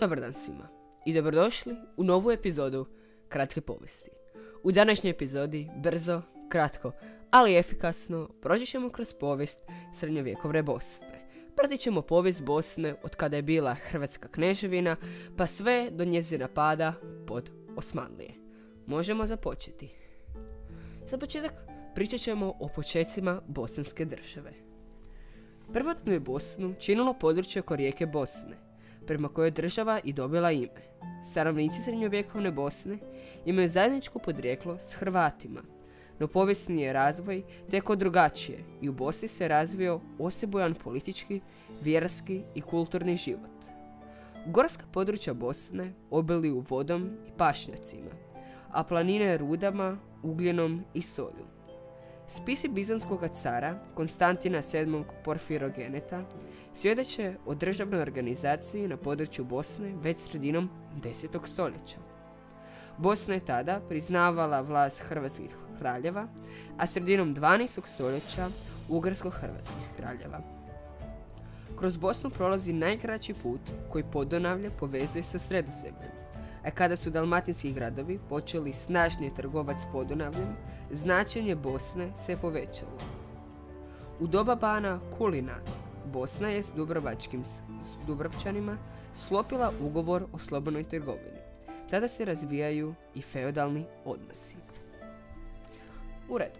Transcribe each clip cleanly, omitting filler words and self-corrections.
Dobar dan svima i dobrodošli u novu epizodu Kratke povijesti. U današnjoj epizodi brzo, kratko, ali efikasno proći ćemo kroz povijest srednjovjekovne Bosne. Pratit ćemo povijest Bosne od kada je bila Hrvatska kneževina pa sve do njezina pada pod Osmanlije. Možemo započeti. Za početak pričat ćemo o počecima bosanske države. Prvotnu je Bosnu činilo područje oko rijeke Bosne, prema kojoj je država i dobila ime. Stanovnici srednjovjekovne Bosne imaju zajedničko podrijeklo s Hrvatima, no povijesni je razvoj tekao drugačije i u Bosni se razvio osebujan politički, vjerski i kulturni život. Gorska područja Bosne obiljuju vodom i pašnjacima, a planine rudama, ugljenom i solju. Spisi bizanskog cara Konstantina VII. Porfirogeneta svjedoče o državnoj organizaciji na području Bosne već sredinom 10. stoljeća. Bosna je tada priznavala vlast hrvatskih kraljeva, a sredinom 12. stoljeća ugarsko-hrvatskih kraljeva. Kroz Bosnu prolazi najkraći put koji Podunavlje povezuje sa Sredozemljem, a kada su dalmatinski gradovi počeli snažnije trgovati s Podunavljem, značenje Bosne se povećalo. U doba bana Kulina, Bosna je s Dubrovčanima sklopila ugovor o slobodnoj trgovini. Tada se razvijaju i feudalni odnosi. U redu.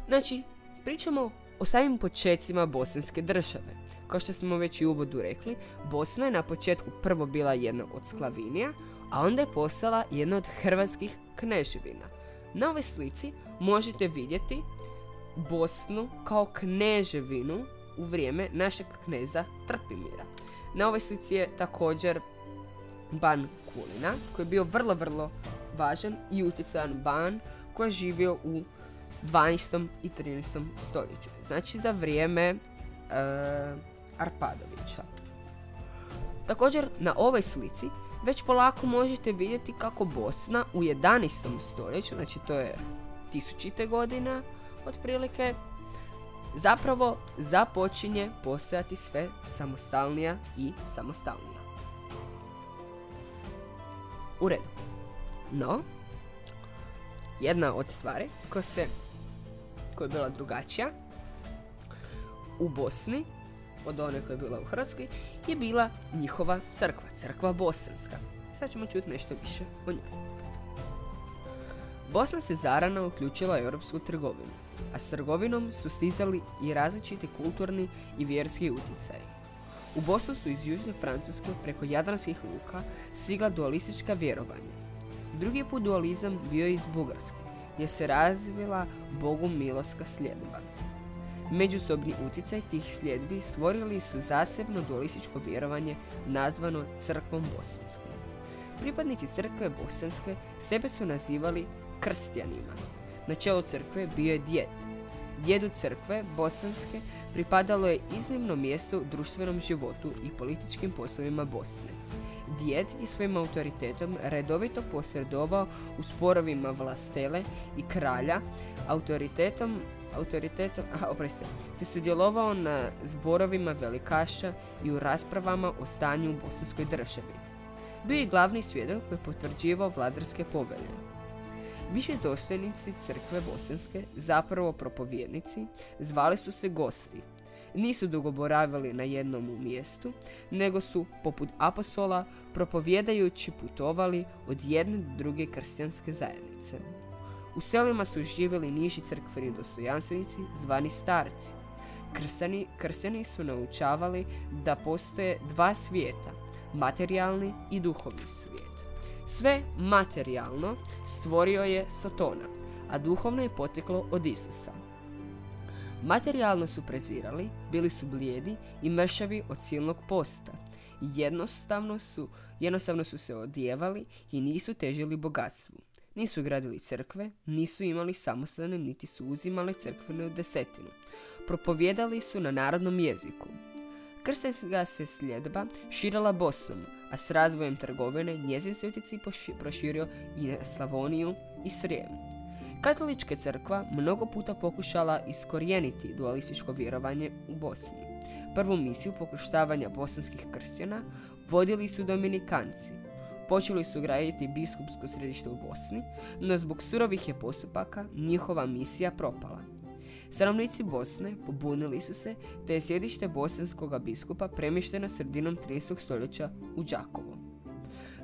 Znači, pričamo o samim počecima bosanske države. Kao što smo već i u uvodu rekli, Bosna je na početku prvo bila jedna od Sklavinija, a onda je postala jedna od hrvatskih kneževina. Na ovoj slici možete vidjeti Bosnu kao kneževinu u vrijeme našeg kneza Trpimira. Na ovoj slici je također ban Kulina, koji je bio vrlo važan i utjecajan ban koji je živio u 12. i 13. stoljeću. Znači za vrijeme Arpadovića. Također na ovoj slici već polako možete vidjeti kako Bosna u 11. stoljeću, znači to je 1000. godina otprilike, zapravo započinje postojati sve samostalnija i samostalnija. U redu. No, jedna od stvari koja je bila drugačija u Bosni od one koja je bila u Hrvatskoj je bila njihova crkva bosanska. Sad ćemo čuti nešto više o njoj. Bosna se zarano uključila u europsku trgovinu, a s trgovinom su stizali i različiti kulturni i vjerski utjecaji. U Bosnu su iz južne Francuske preko jadranskih luka stigla dualistička vjerovanja. Drugi put dualizam bio je iz Bugarske, gdje se razvila bogumilska sljedba. Međusobni utjecaj tih sljedbi stvorili su zasebno dualističko vjerovanje nazvano crkvom bosanskom. Pripadnici crkve bosanske sebe su nazivali krstjanima. Na čelu crkve bio je djed. Djedu crkve bosanske pripadalo je iznimno mjesto u društvenom životu i političkim poslovima Bosne. Djed je svojim autoritetom redovito posredovao u sporovima vlastele i kralja, te sudjelovao na zborovima velikaša i u raspravama o stanju u bosanskoj državi. Bio je glavni svjedok koji je potvrđivao vladarske povelje. Viši dostojnici crkve bosanske, zapravo propovjednici, zvali su se gosti. Nisu dugo boravili na jednom mjestu, nego su, poput apostola, propovjedajući putovali od jedne do druge kršćanske zajednice. U selima su živjeli niži crkveni dostojanstvenici, zvani starci. Kršćani su naučavali da postoje dva svijeta, materijalni i duhovni svijet. Sve materijalno stvorio je Sotona, a duhovno je poteklo od Isusa. Materijalno su prezirali, bili su blijedi i mršavi od silnog posta. Jednostavno su se odijevali i nisu težili bogatstvu. Nisu gradili crkve, nisu imali samostane, niti su uzimali crkvenu desetinu. Propovjedali su na narodnom jeziku. Kršćanska se sljedba širila Bosnom, a s razvojem trgovine njezin se utjecaj proširio i na Slavoniju i Srijem. Katolička crkva mnogo puta pokušala iskorijeniti dualističko vjerovanje u Bosni. Prvu misiju pokrštavanja bosanskih kršćana vodili su Dominikanci. Počeli su graditi biskupsko središte u Bosni, no zbog surovih je postupaka njihova misija propala. Stanovnici Bosne pobunili su se, te je sjedište bosanskog biskupa premješteno sredinom 13. stoljeća u Đakovo.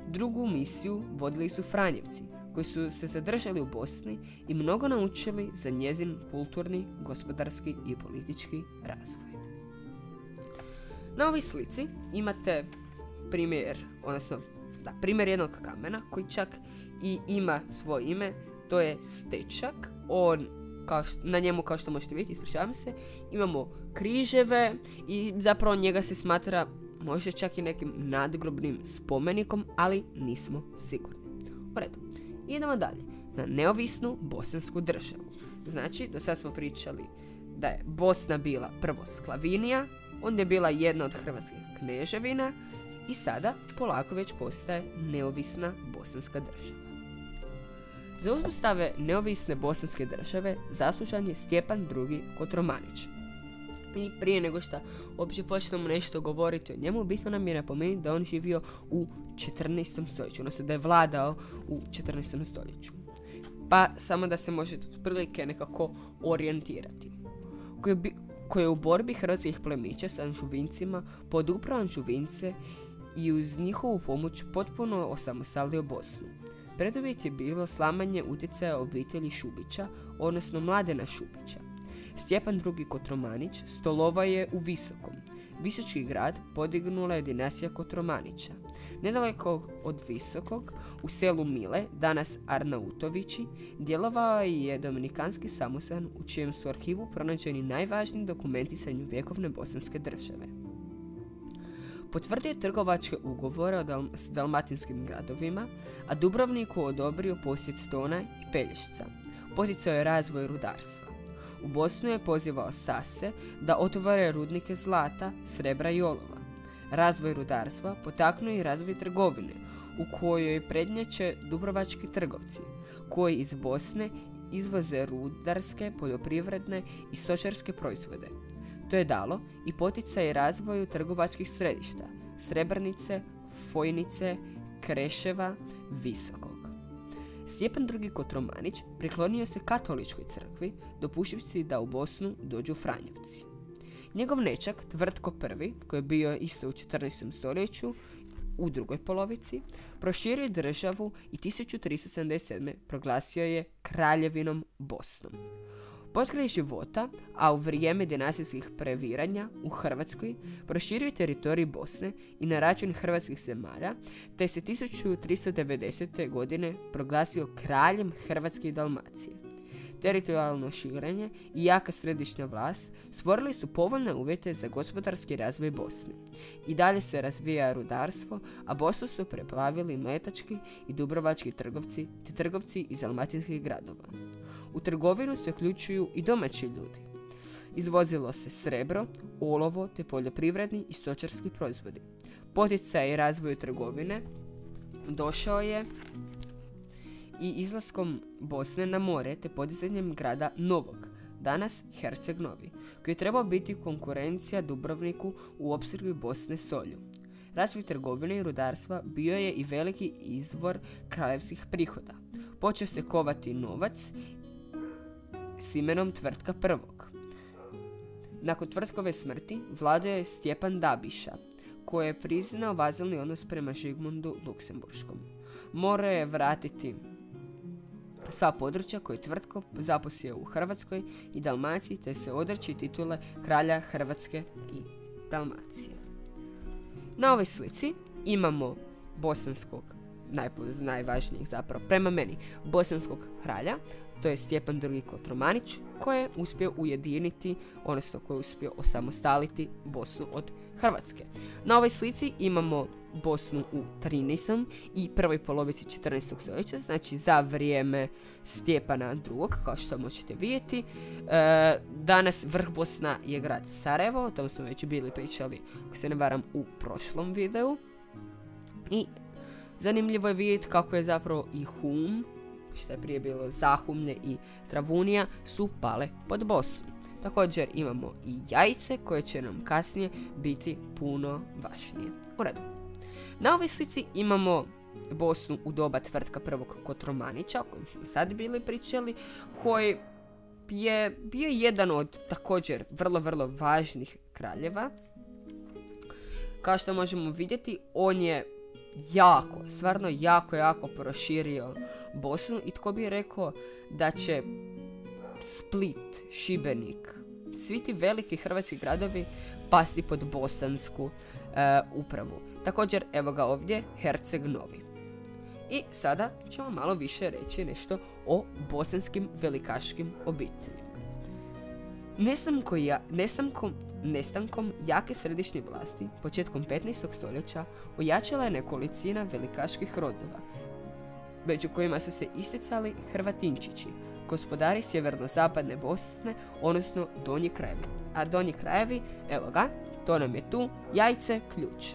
Drugu misiju vodili su Franjevci, koji su se zadržali u Bosni i mnogo naučili za njezin kulturni, gospodarski i politički razvoj. Na ovoj slici imate primjer jednog kamena koji čak i ima svoje ime, to je stečak. Na njemu, kao što možete vidjeti, ispričavam se, imamo križeve i zapravo njega se smatra možda čak i nekim nadgrobnim spomenikom, ali nismo sigurni. U redu, idemo dalje na neovisnu bosansku državu. Znači, do sad smo pričali da je Bosna bila prvo Sklavinija, onda je bila jedna od hrvatskih kneževina i sada polako već postaje neovisna bosanska država. Za uspostave neovisne bosanske države zaslužan je Stjepan II. Kotromanić. I prije nego što uopće počnemo nešto govoriti o njemu, bitno nam je napomenuti da on živio u 14. stoljeću, odnosno da je vladao u 14. stoljeću. Pa samo da se možete otprilike nekako orijentirati. Koji je u borbi hrvatskih plemića sa Anžuvincima poduprao Anžuvince i uz njihovu pomoć potpuno osamostalio Bosnu. Preduvjet je bilo slamanje utjecaja obitelji Šubića, odnosno Mladena Šubića. Stjepan II. Kotromanić stolovao je u Visokom. Visočki grad podignula je dinastija Kotromanića. Nedaleko od Visokog, u selu Mile, danas Arnautovići, djelovao je dominikanski samostan u čijem su arhivu pronađeni najvažniji dokumenti srednjovjekovne bosanske države. Potvrdio je trgovačke ugovore s dalmatinskim gradovima, a Dubrovniku odobrio posjet Stona i Pelješca. Poticao je razvoj rudarstva. U Bosnu je pozivao Sase da otvore rudnike zlata, srebra i olova. Razvoj rudarstva potaknuo je razvoj trgovine, u kojoj prednjače dubrovački trgovci, koji iz Bosne izvoze rudarske, poljoprivredne i stočarske proizvode. To je dalo i poticaj razvoju trgovačkih središta, Srebrnice, Fojnice, Kreševa, Visokog. Stjepan II. Kotromanić priklonio se katoličkoj crkvi, dopuštivši da u Bosnu dođu Franjevci. Njegov nećak, Tvrtko I, koji je bio isto u 14. stoljeću, u drugoj polovici, proširio je državu i 1377. proglasio je kraljevinom Bosnom. Potkraj života, a u vrijeme dinastijskih previranja u Hrvatskoj, proširio je teritorij Bosne i na račun hrvatskih zemalja, te se 1390. godine proglasio kraljem Hrvatske i Dalmacije. Teritorijalno širenje i jaka središnja vlast stvorili su povoljne uvjete za gospodarski razvoj Bosne. I dalje se razvija rudarstvo, a Bosnu su preplavili mletački i dubrovački trgovci te trgovci iz dalmatinskih gradova. U trgovinu se uključuju i domaći ljudi. Izvozilo se srebro, olovo te poljoprivredni i stočarski proizvodi. Poticaj razvoju trgovine došao je i izlaskom Bosne na more te podizanjem grada Novog, danas Herceg Novi, koji je trebao biti konkurencija Dubrovniku u opskrbi Bosne solju. Razvoj trgovine i rudarstva bio je i veliki izvor kraljevskih prihoda. Počeo se kovati novac s imenom Tvrtka I. Nakon Tvrtkove smrti vladao je Stjepan Dabiša, koji je priznao vazalni odnos prema Žigmundu Luksemburškom. Morao je vratiti sva područja koje je Tvrtko zaposjeo u Hrvatskoj i Dalmaciji, te se odreći titule kralja Hrvatske i Dalmacije. Na ovoj slici imamo bosanskog, najvažnijeg zapravo, prema meni, bosanskog kralja, to je Stjepan II. Kotromanić, koji je uspio ujediniti, odnosno koji je uspio osamostaliti Bosnu od Hrvatske. Na ovoj slici imamo Bosnu u 13. i prvoj polovici 14. stoljeća, znači za vrijeme Stjepana II. Kao što možete vidjeti. Danas vrh Bosna je grad Sarajevo, o tom smo već bili pričali, ako se ne varam, u prošlom videu. I zanimljivo je vidjeti kako je zapravo i Hum, što je prije bilo Zahumlje i Travunija, su pale pod Bosnu. Također imamo i jajce koje će nam kasnije biti puno važnije. U redu. Na ovoj slici imamo Bosnu u doba tvrtka prvog Kotromanića, o kojem smo sad bili pričali, koji je bio jedan od također vrlo važnih kraljeva. Kao što možemo vidjeti, on je stvarno jako proširio Bosnu i tko bi rekao da će Split, Šibenik, svi ti veliki hrvatski gradovi pasti pod bosansku upravu. Također, evo ga ovdje, Herceg Novi. I sada ćemo malo više reći nešto o bosanskim velikaškim obiteljima. Nestankom jake središnje vlasti početkom 15. stoljeća ojačala je nekolicina velikaških rodova, među kojima su se isticali Hrvatinčići, gospodari sjeverno-zapadne Bosne, odnosno donji krajevi. A donji krajevi, evo ga, to nam je tu, Jajce, Ključ.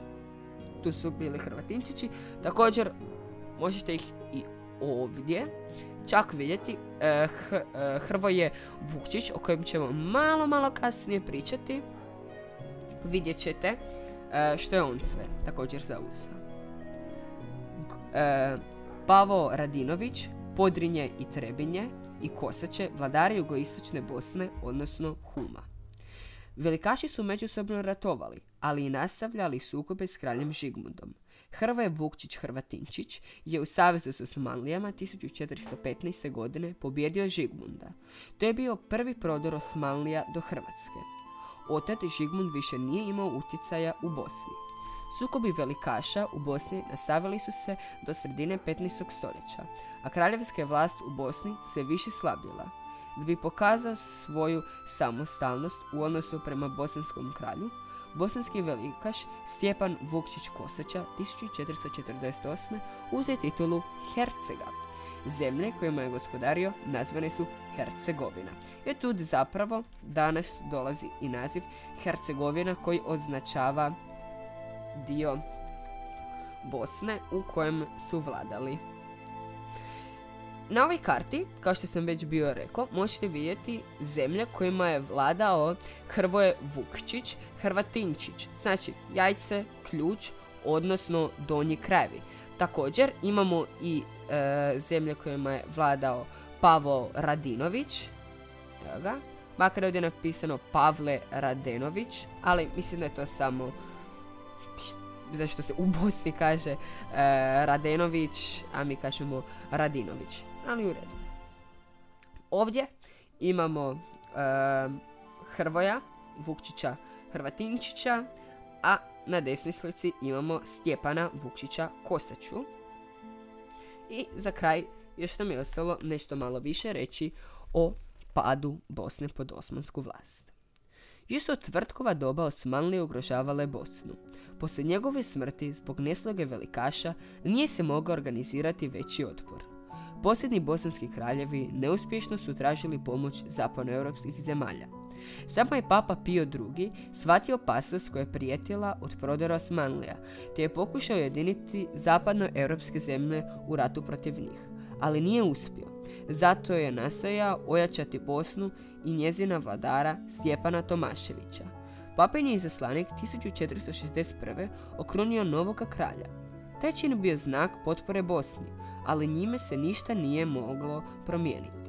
Tu su bili Hrvatinčići, također možete ih i ovdje čak vidjeti, Hrvoje Vukčić, o kojem ćemo malo kasnije pričati. Vidjet ćete što je on sve također zauzeo. Pavao Radinović, Podrinje i Trebinje i Kosače, vladari jugoistočne Bosne, odnosno Huma. Velikaši su međusobno ratovali, ali i nastavljali sukobe s kraljem Žigmundom. Hrvoje Vukčić Hrvatinčić je u savezu s Osmanlijama 1415. godine pobjedio Žigmunda. To je bio prvi prodor Osmanlija do Hrvatske. Otad Žigmund više nije imao utjecaja u Bosni. Sukobi velikaša u Bosni nastavili su se do sredine 15. stoljeća, a kraljevska je vlast u Bosni se više slabila. Da bi pokazao svoju samostalnost u odnosu prema bosanskom kralju, bosanski velikaš Stjepan Vukčić Kosača 1448. uzeo titulu Hercega. Zemlje kojima je gospodario nazvane su Hercegovina. I tu zapravo danas dolazi i naziv Hercegovina, koji označava dio Bosne u kojem su vladali. Na ovoj karti, kao što sam već bio rekao, možete vidjeti zemlje kojima je vladao Hrvoje Vukčić Hrvatinčić, znači Jajce, Ključ, odnosno donji krajevi. Također imamo i zemlje kojima je vladao Pavao Radinović, evo ga, makar ovdje je napisano Pavle Radenović, ali mislim da je to samo zašto se u Bosni kaže Radenović, a mi kažemo Radinović, ali u redu. Ovdje imamo Hrvoja Vukčića Hrvatinčića, a na desnoj slici imamo Stjepana Vukčića Kosaču. I za kraj još nam je ostalo nešto malo više reći o padu Bosne pod osmansku vlast. Još su od tvrtkova doba Osmanlije ugrožavale Bosnu. Poslije njegove smrti, zbog nesloge velikaša, nije se mogao organizirati veći otpor. Posljednji bosanski kraljevi neuspješno su tražili pomoć zapadnoeuropskih zemalja. Samo je Papa Pio II shvatio opasnost koja je prijetila od prodora Osmanlija, te je pokušao ujediniti zapadnoeuropske zemlje u ratu protiv njih, ali nije uspio. Zato je nastojao ojačati Bosnu i njezina vladara Stjepana Tomaševića. Papin je izaslanik 1461. okrunio novoga kralja. Taj čin je bio znak potpore Bosni, ali njime se ništa nije moglo promijeniti.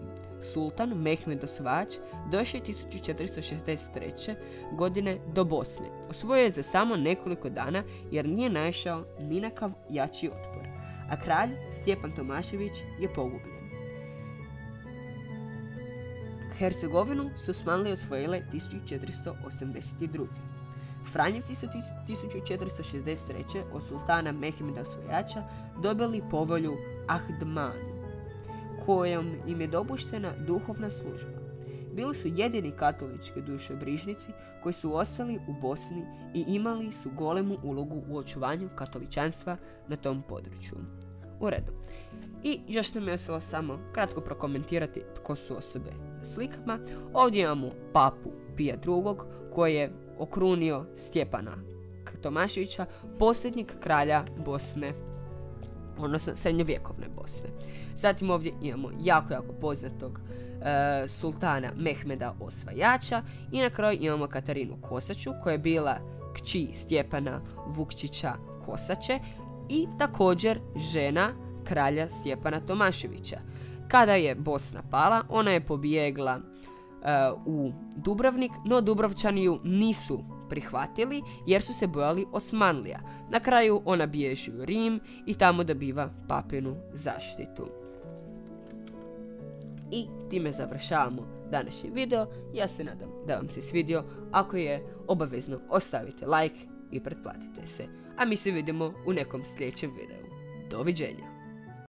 Sultan Mehmed Osvajač došao je 1463. godine do Bosne. Osvojio je za samo nekoliko dana jer nije naišao ni na kakav jači otpor, a kralj Stjepan Tomašević je pogubljen. Hercegovinu su Osmanlije osvojile 1482. Franjevci su 1463. od sultana Mehmeda Osvajača dobili povelju Ahdmanu, kojom im je dopuštena duhovna služba. Bili su jedini katolički dušobrižnici koji su ostali u Bosni i imali su golemu ulogu u očuvanju katoličanstva na tom području. U redu. I još nam je ostalo samo kratko prokomentirati tko su osobe na slikama. Ovdje imamo papu Pija II. Koji je okrunio Stjepana Tomaševića, posljednjeg kralja Bosne odnosno srednjovjekovne Bosne. Zatim ovdje imamo jako poznatog sultana Mehmeda Osvajača i na kraju imamo Katarinu Kosaču koja je bila kći Stjepana Vukčića Kosače i također žena kralja Stjepana Tomaševića. Kada je Bosna pala, ona je pobjegla u Dubrovnik, no Dubrovčani ju nisu prihvatili jer su se bojali Osmanlija. Na kraju ona bježi u Rim i tamo dobiva papinu zaštitu. I time završavamo današnji video. Ja se nadam da vam se svidio. Ako je, obavezno ostavite like i pretplatite se. A mi se vidimo u nekom sljedećem videu. Doviđenja!